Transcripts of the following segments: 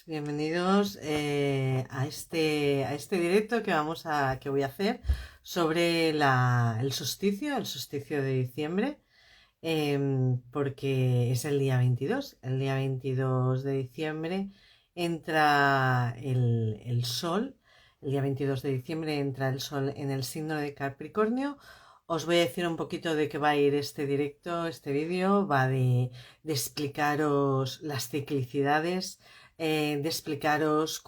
Bienvenidos a este directo que voy a hacer sobre el solsticio de diciembre, porque es el día 22. El día 22 de diciembre entra el sol. El día 22 de diciembre entra el sol en el signo de Capricornio. Os voy a decir un poquito de qué va a ir este directo, este vídeo. Va de explicaros las ciclicidades, de explicaros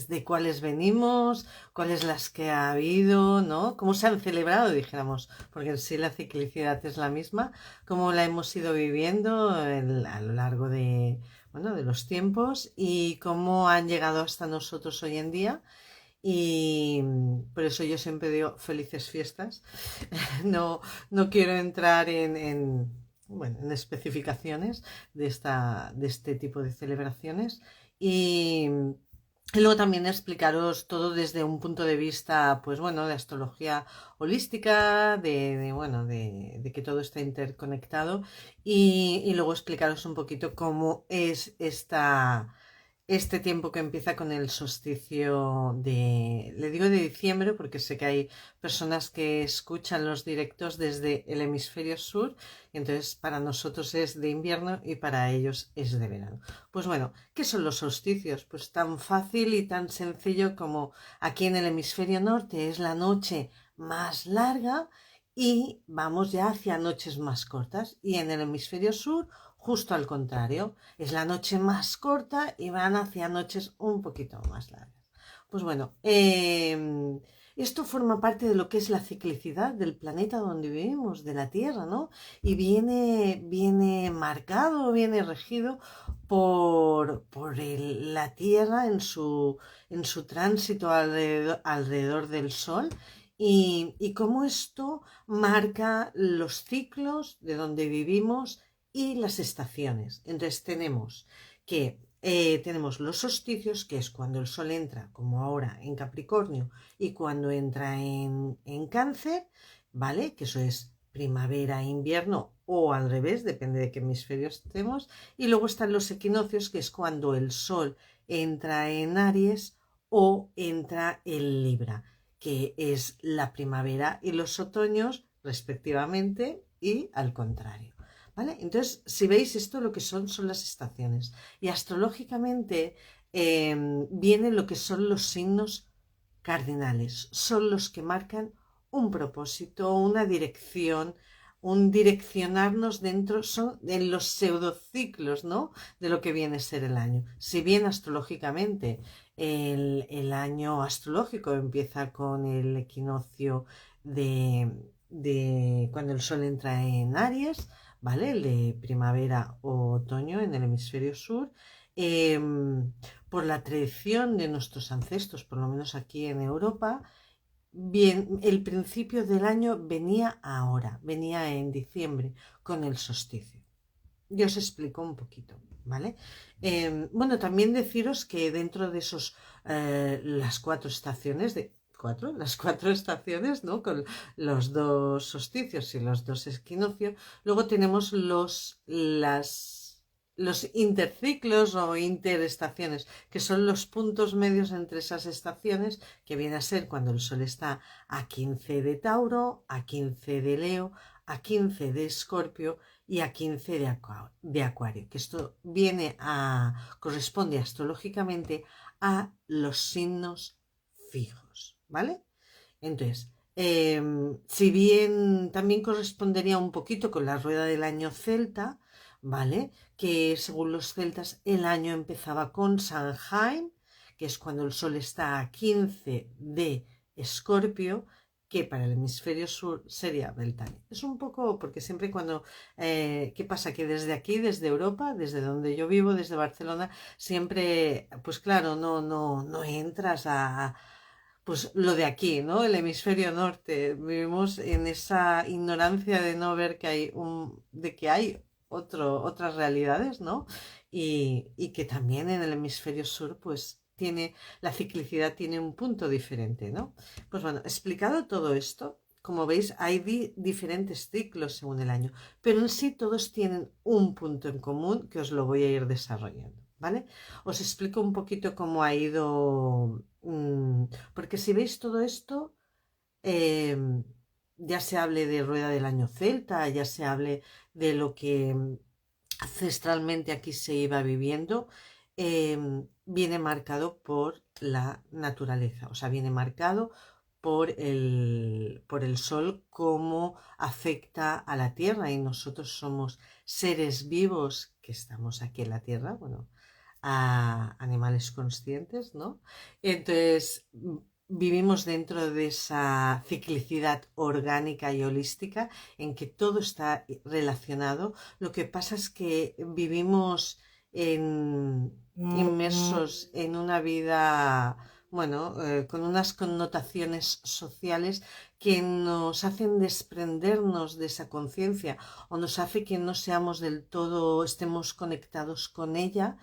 de cuáles venimos, cuáles las que ha habido, ¿no? Cómo se han celebrado, dijéramos, porque en sí la ciclicidad es la misma, cómo la hemos ido viviendo a lo largo bueno, de los tiempos y cómo han llegado hasta nosotros hoy en día. Y por eso yo siempre digo felices fiestas. No, no quiero entrar bueno, en especificaciones de este tipo de celebraciones. Y, y luego también explicaros todo desde un punto de vista, pues bueno, de astrología holística, bueno, de que todo está interconectado. Y luego explicaros un poquito cómo es este tiempo que empieza con el solsticio le digo de diciembre porque sé que hay personas que escuchan los directos desde el hemisferio sur, y entonces para nosotros es de invierno y para ellos es de verano. Pues bueno, ¿qué son los solsticios? Pues tan fácil y tan sencillo como aquí en el hemisferio norte es la noche más larga y vamos ya hacia noches más cortas, y en el hemisferio sur justo al contrario, es la noche más corta y van hacia noches un poquito más largas. Pues bueno, esto forma parte de lo que es la ciclicidad del planeta donde vivimos, de la Tierra, ¿no? Y viene marcado, viene regido por la Tierra en su tránsito alrededor del Sol. Y cómo esto marca los ciclos de donde vivimos y las estaciones. Entonces tenemos los solsticios, que es cuando el sol entra, como ahora en Capricornio, y cuando entra en Cáncer, ¿vale? Que eso es primavera, invierno o al revés, depende de qué hemisferio estemos. Y luego están los equinoccios, que es cuando el sol entra en Aries o entra en Libra, que es la primavera y los otoños respectivamente, y al contrario. ¿Vale? Entonces, si veis esto, lo que son las estaciones. Y astrológicamente viene lo que son los signos cardinales. Son los que marcan un propósito, una dirección, un direccionarnos dentro, son en los pseudociclos, ¿no? De lo que viene a ser el año. Si bien astrológicamente el año astrológico empieza con el equinoccio de cuando el sol entra en Aries, ¿vale? El de primavera o otoño en el hemisferio sur. Eh, por la tradición de nuestros ancestros, por lo menos aquí en Europa, bien, el principio del año venía ahora, venía en diciembre con el solsticio. Yo os explico un poquito, ¿vale? Bueno, también deciros que dentro de las cuatro estaciones, las cuatro estaciones, ¿no? Con los dos solsticios y los dos equinoccios, luego tenemos los interciclos o interestaciones, que son los puntos medios entre esas estaciones, que viene a ser cuando el sol está a 15 de Tauro, a 15 de Leo, a 15 de Escorpio y a 15 de Acuario, que esto corresponde astrológicamente a los signos fijos, ¿vale? Entonces, si bien también correspondería un poquito con la rueda del año celta, ¿vale? Que según los celtas el año empezaba con Samhain, que es cuando el sol está a 15 de Escorpio, que para el hemisferio sur sería Beltane. Es un poco, porque siempre ¿qué pasa? Que desde aquí, desde Europa, desde donde yo vivo, desde Barcelona, siempre, pues claro, no entras pues lo de aquí, ¿no? El hemisferio norte. Vivimos en esa ignorancia de no ver de que hay otras realidades, ¿no? Y que también en el hemisferio sur, pues la ciclicidad tiene un punto diferente, ¿no? Pues bueno, explicado todo esto, como veis, hay diferentes ciclos según el año, pero en sí todos tienen un punto en común que os lo voy a ir desarrollando. ¿vale? Os explico un poquito cómo ha ido, porque si veis todo esto, eh, ya se hable de Rueda del Año Celta, ya se hable de lo que ancestralmente aquí se iba viviendo, viene marcado por la naturaleza, o sea, viene marcado por el sol, cómo afecta a la tierra, y nosotros somos seres vivos que estamos aquí en la tierra, bueno, a animales conscientes, ¿no? Entonces, vivimos dentro de esa ciclicidad orgánica y holística en que todo está relacionado. Lo que pasa es que vivimos inmersos en una vida, bueno, con unas connotaciones sociales que nos hacen desprendernos de esa conciencia o nos hace que no seamos del todo, estemos conectados con ella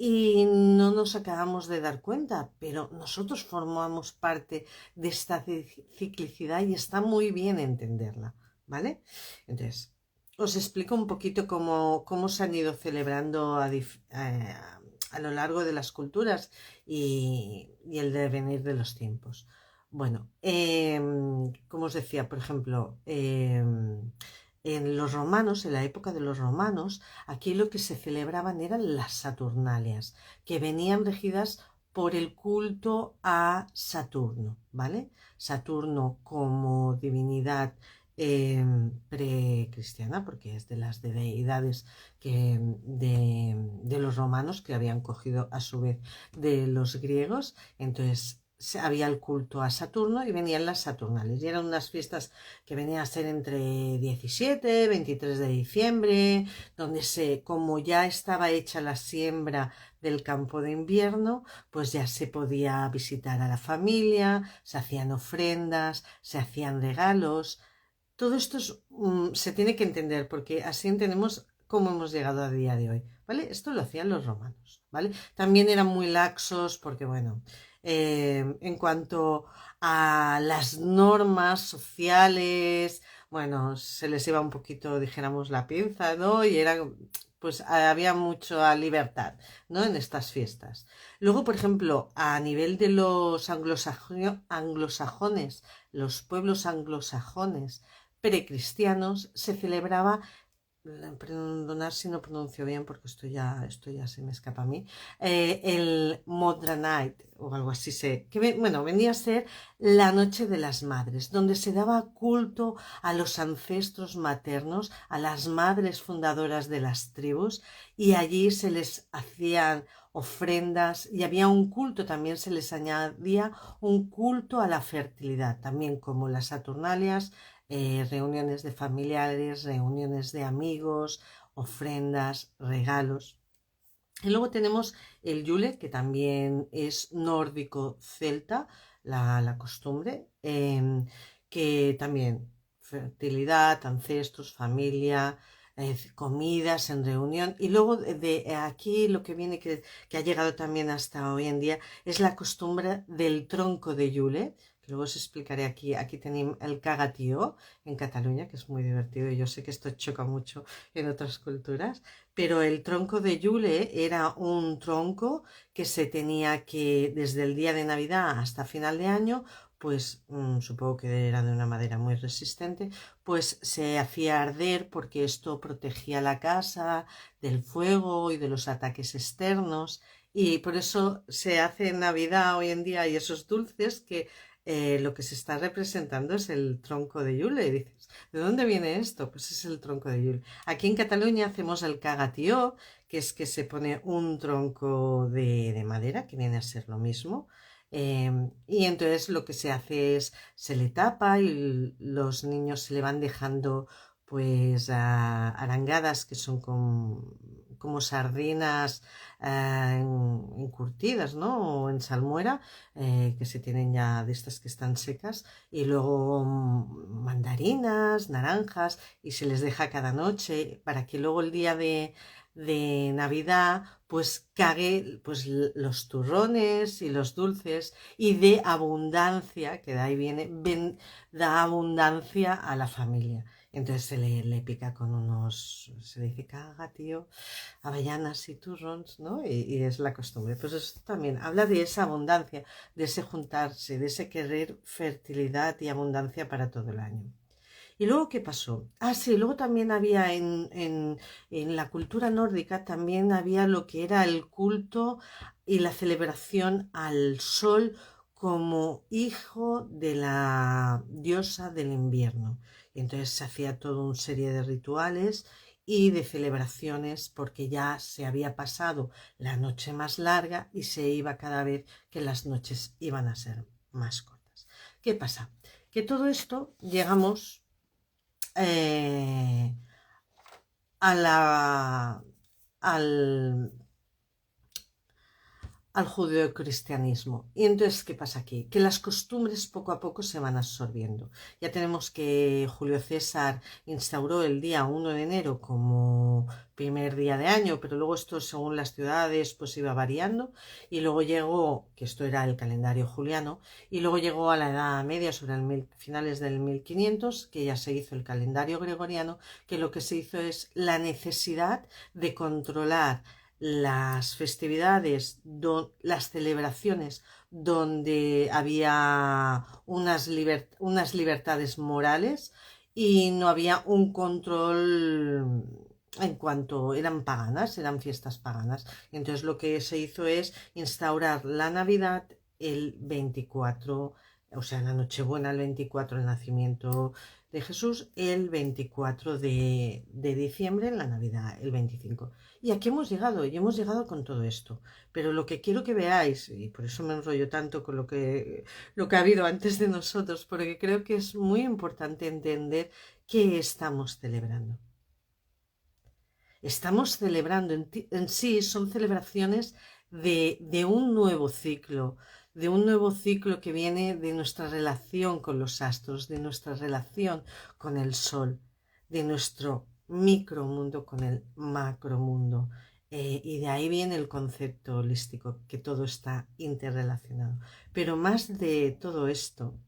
y no nos acabamos de dar cuenta, pero nosotros formamos parte de esta ciclicidad y está muy bien entenderla, ¿vale? Entonces, os explico un poquito cómo se han ido celebrando a lo largo de las culturas y el devenir de los tiempos. Bueno, como os decía, por ejemplo, en los romanos, en la época de los romanos, aquí lo que se celebraban eran las Saturnalias, que venían regidas por el culto a Saturno, ¿vale? Saturno como divinidad precristiana, porque es de las deidades de los romanos que habían cogido a su vez de los griegos. Entonces había el culto a Saturno y venían las Saturnales, y eran unas fiestas que venían a ser entre 17 y 23 de diciembre, donde como ya estaba hecha la siembra del campo de invierno, pues ya se podía visitar a la familia, se hacían ofrendas, se hacían regalos. Todo esto se tiene que entender, porque así entendemos cómo hemos llegado a día de hoy, ¿vale? Esto lo hacían los romanos, ¿vale? También eran muy laxos porque, bueno, en cuanto a las normas sociales, bueno, se les iba un poquito, dijéramos, la pinza, ¿no? Y era, pues había mucha libertad, ¿no? En estas fiestas. Luego, por ejemplo, a nivel de los anglosajones, los pueblos anglosajones precristianos, se celebraba, perdonad si no pronuncio bien porque esto ya se me escapa a mí, el Modranite o algo así, bueno, venía a ser la Noche de las Madres, donde se daba culto a los ancestros maternos, a las madres fundadoras de las tribus, y allí se les hacían ofrendas y había un culto, también se les añadía un culto a la fertilidad, también como las Saturnalias, reuniones de familiares, reuniones de amigos, ofrendas, regalos. Y luego tenemos el Yule, que también es nórdico celta, la costumbre, que también fertilidad, ancestros, familia, comidas en reunión. Y luego de aquí lo que viene, que ha llegado también hasta hoy en día, es la costumbre del tronco de Yule. Luego os explicaré aquí tenéis el cagatío en Cataluña, que es muy divertido, y yo sé que esto choca mucho en otras culturas, pero el tronco de Yule era un tronco que se tenía que, desde el día de Navidad hasta final de año, pues supongo que era de una madera muy resistente, pues se hacía arder porque esto protegía la casa del fuego y de los ataques externos, y por eso se hace en Navidad hoy en día, y esos dulces que lo que se está representando es el tronco de Yule. Y dices, ¿de dónde viene esto? Pues es el tronco de Yule. Aquí en Cataluña hacemos el cagatió, que es que se pone un tronco de madera, que viene a ser lo mismo. Y entonces lo que se hace es, se le tapa y los niños se le van dejando pues arangadas, que son como sardinas encurtidas, ¿no? O en salmuera, que se tienen ya de estas que están secas, y luego mandarinas, naranjas, y se les deja cada noche para que luego el día de Navidad pues cague pues los turrones y los dulces y de abundancia, que de ahí viene, da abundancia a la familia. Entonces le pica con se le dice caga, tío, avellanas y turrons, ¿no? Y es la costumbre. Pues esto también habla de esa abundancia, de ese juntarse, de ese querer fertilidad y abundancia para todo el año. ¿Y luego qué pasó? Ah, sí, luego también había en la cultura nórdica, también había lo que era el culto y la celebración al sol como hijo de la diosa del invierno. Y entonces se hacía toda una serie de rituales y de celebraciones porque ya se había pasado la noche más larga y se iba cada vez que las noches iban a ser más cortas. ¿Qué pasa? Que todo esto llegamos eh, a la, al, al judeocristianismo. Y entonces, ¿qué pasa aquí? Que las costumbres poco a poco se van absorbiendo. Ya tenemos que Julio César instauró el día 1 de enero como primer día de año, pero luego esto según las ciudades pues iba variando y luego llegó, que esto era el calendario juliano, y luego llegó a la Edad Media sobre finales del 1500, que ya se hizo el calendario gregoriano, que lo que se hizo es la necesidad de controlar las festividades, las celebraciones donde había unas libertades morales y no había un control en cuanto eran paganas, eran fiestas paganas. Entonces lo que se hizo es instaurar la Navidad el 24, o sea, la Nochebuena el 24, el nacimiento de Jesús, el 24 de diciembre, la Navidad el 25. Y aquí hemos llegado, y hemos llegado con todo esto. Pero lo que quiero que veáis, y por eso me enrollo tanto con lo que ha habido antes de nosotros, porque creo que es muy importante entender qué estamos celebrando. Estamos celebrando en sí, son celebraciones de un nuevo ciclo, que viene de nuestra relación con los astros, de nuestra relación con el sol, de nuestro micromundo con el macromundo. Y de ahí viene el concepto holístico, que todo está interrelacionado. Pero más de todo esto,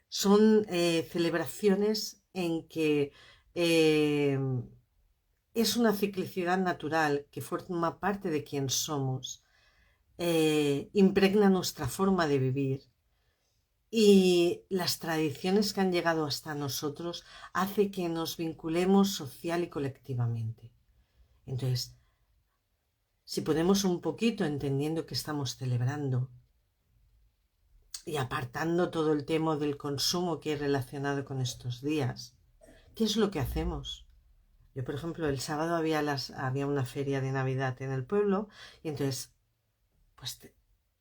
son celebraciones en que eh, es una ciclicidad natural que forma parte de quien somos, impregna nuestra forma de vivir y las tradiciones que han llegado hasta nosotros hace que nos vinculemos social y colectivamente. Entonces, si podemos un poquito entendiendo que estamos celebrando y apartando todo el tema del consumo que hay relacionado con estos días, ¿qué es lo que hacemos? Yo, por ejemplo, el sábado había una feria de Navidad en el pueblo y entonces, pues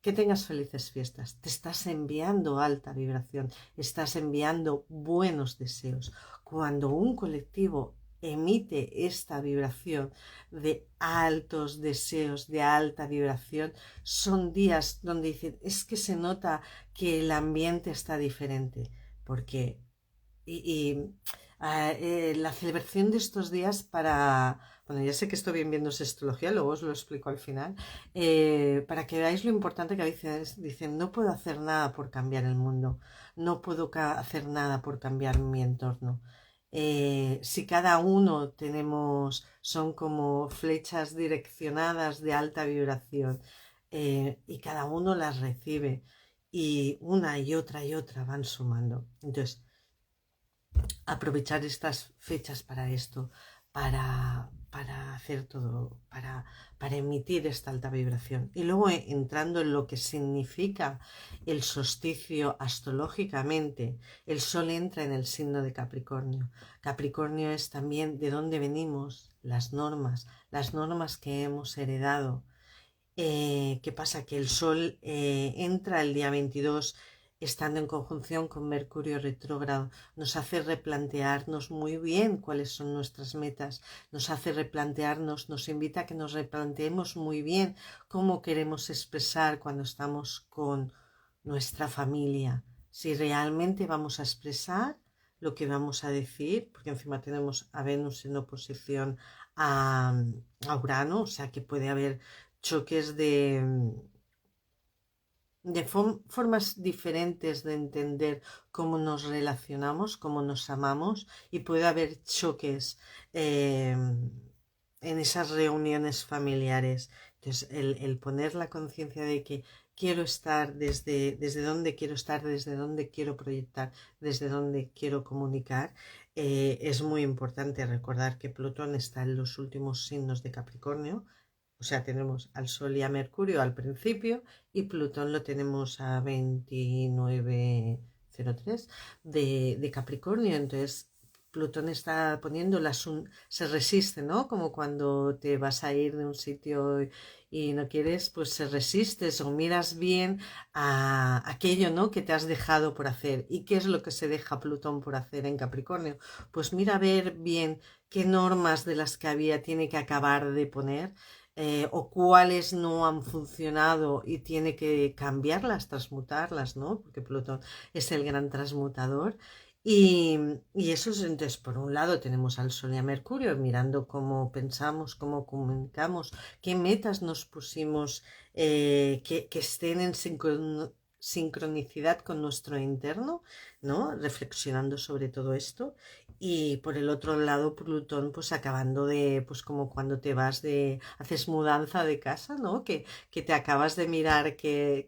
que tengas felices fiestas. Te estás enviando alta vibración, estás enviando buenos deseos. Cuando un colectivo emite esta vibración de altos deseos, de alta vibración, son días donde dicen, es que se nota que el ambiente está diferente, porque la celebración de estos días bueno, ya sé que esto bien viendo sextología, luego os lo explico al final, para que veáis lo importante que a veces dicen, no puedo hacer nada por cambiar el mundo, no puedo hacer nada por cambiar mi entorno. Si cada uno son como flechas direccionadas de alta vibración y cada uno las recibe y una y otra van sumando. Entonces, aprovechar estas fechas para esto, para hacer todo, para emitir esta alta vibración. Y luego entrando en lo que significa el solsticio astrológicamente, el sol entra en el signo de Capricornio. Capricornio es también de dónde venimos, las normas que hemos heredado. ¿Qué pasa? Que el Sol entra el día 22 estando en conjunción con Mercurio retrógrado, nos hace replantearnos muy bien cuáles son nuestras metas, nos hace replantearnos, nos invita a que nos replanteemos muy bien cómo queremos expresar cuando estamos con nuestra familia, si realmente vamos a expresar lo que vamos a decir, porque encima tenemos a Venus en oposición a Urano, o sea que puede haber choques de formas diferentes de entender cómo nos relacionamos, cómo nos amamos, y puede haber choques en esas reuniones familiares. Entonces, el poner la conciencia de que quiero estar desde dónde quiero estar, desde dónde quiero proyectar, desde dónde quiero comunicar, es muy importante recordar que Plutón está en los últimos signos de Capricornio. O sea, tenemos al Sol y a Mercurio al principio y Plutón lo tenemos a 29,03 de Capricornio. Entonces, Plutón está poniendo se resiste, ¿no? Como cuando te vas a ir de un sitio y no quieres, pues se resistes o miras bien a aquello, ¿no? Que te has dejado por hacer. ¿Y qué es lo que se deja Plutón por hacer en Capricornio? Pues mira a ver bien qué normas de las que había tiene que acabar de poner, o cuáles no han funcionado y tiene que cambiarlas, transmutarlas, ¿no? Porque Plutón es el gran transmutador. Y eso es, entonces, por un lado tenemos al Sol y a Mercurio mirando cómo pensamos, cómo comunicamos, qué metas nos pusimos, que estén en sincronicidad con nuestro interno, ¿no? Reflexionando sobre todo esto. Y por el otro lado, Plutón, pues acabando pues como cuando haces mudanza de casa, ¿no? Que te acabas de mirar que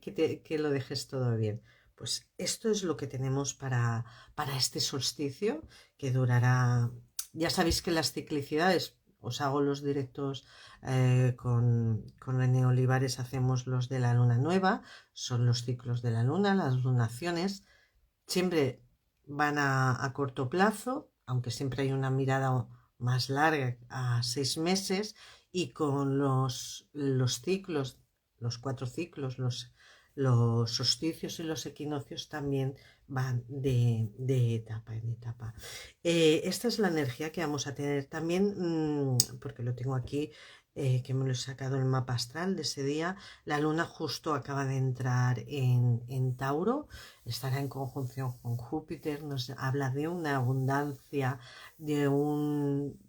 lo dejes todo bien. Pues esto es lo que tenemos para este solsticio, que durará, ya sabéis que las ciclicidades, os hago los directos con René Olivares, hacemos los de la luna nueva, son los ciclos de la luna, las lunaciones, siempre van a corto plazo, aunque siempre hay una mirada más larga a 6 meses, y con los ciclos, los 4 ciclos, los solsticios y los equinoccios también van de etapa en etapa. Esta es la energía que vamos a tener también, porque lo tengo aquí, que me lo he sacado el mapa astral de ese día. La luna justo acaba de entrar en Tauro, estará en conjunción con Júpiter, nos habla de una abundancia, de un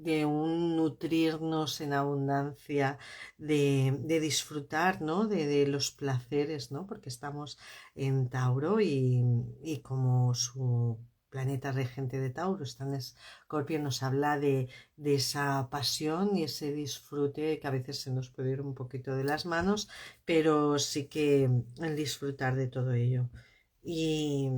nutrirnos en abundancia, de disfrutar, ¿no? de los placeres, ¿no? Porque estamos en Tauro y como su planeta regente de Tauro está en Escorpio, nos habla de esa pasión y ese disfrute que a veces se nos puede ir un poquito de las manos, pero sí que el disfrutar de todo ello. Y,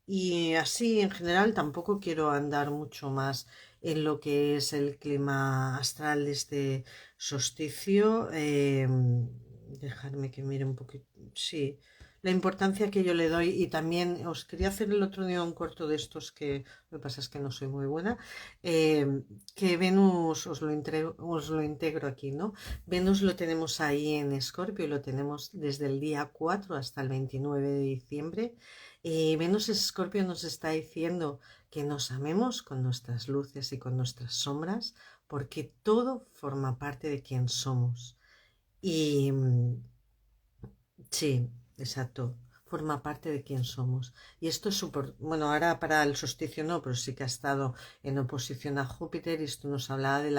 y así en general tampoco quiero andar mucho más en lo que es el clima astral de este solsticio. Dejarme que mire un poquito. Sí, la importancia que yo le doy. Y también os quería hacer el otro día un corto de estos que lo que pasa es que no soy muy buena. Que Venus os lo integro aquí, ¿no? Venus lo tenemos ahí en Escorpio y lo tenemos desde el día 4 hasta el 29 de diciembre. Venus Escorpio nos está diciendo que nos amemos con nuestras luces y con nuestras sombras, porque todo forma parte de quien somos. Y sí, exacto, forma parte de quien somos. Y esto es súper, bueno, ahora para el solsticio no, pero sí que ha estado en oposición a Júpiter y esto nos hablaba de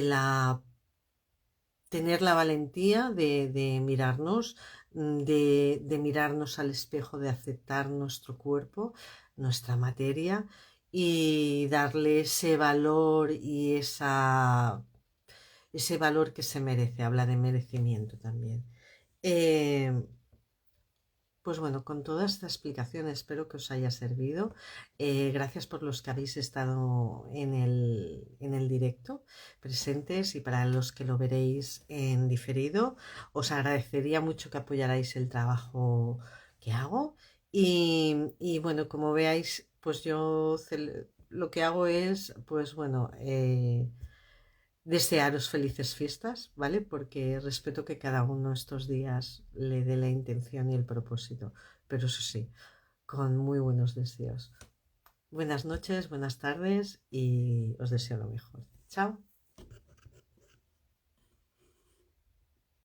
la tener la valentía de mirarnos, de mirarnos al espejo, de aceptar nuestro cuerpo, nuestra materia y darle ese valor y ese valor que se merece. Habla de merecimiento también. Eh, pues bueno, con toda esta explicación espero que os haya servido. Gracias por los que habéis estado en el directo presentes, y para los que lo veréis en diferido, os agradecería mucho que apoyarais el trabajo que hago. Y bueno, como veáis, pues yo lo que hago es, pues bueno, desearos felices fiestas, ¿vale? Porque respeto que cada uno estos días le dé la intención y el propósito, pero eso sí, con muy buenos deseos. Buenas noches, buenas tardes y os deseo lo mejor. Chao.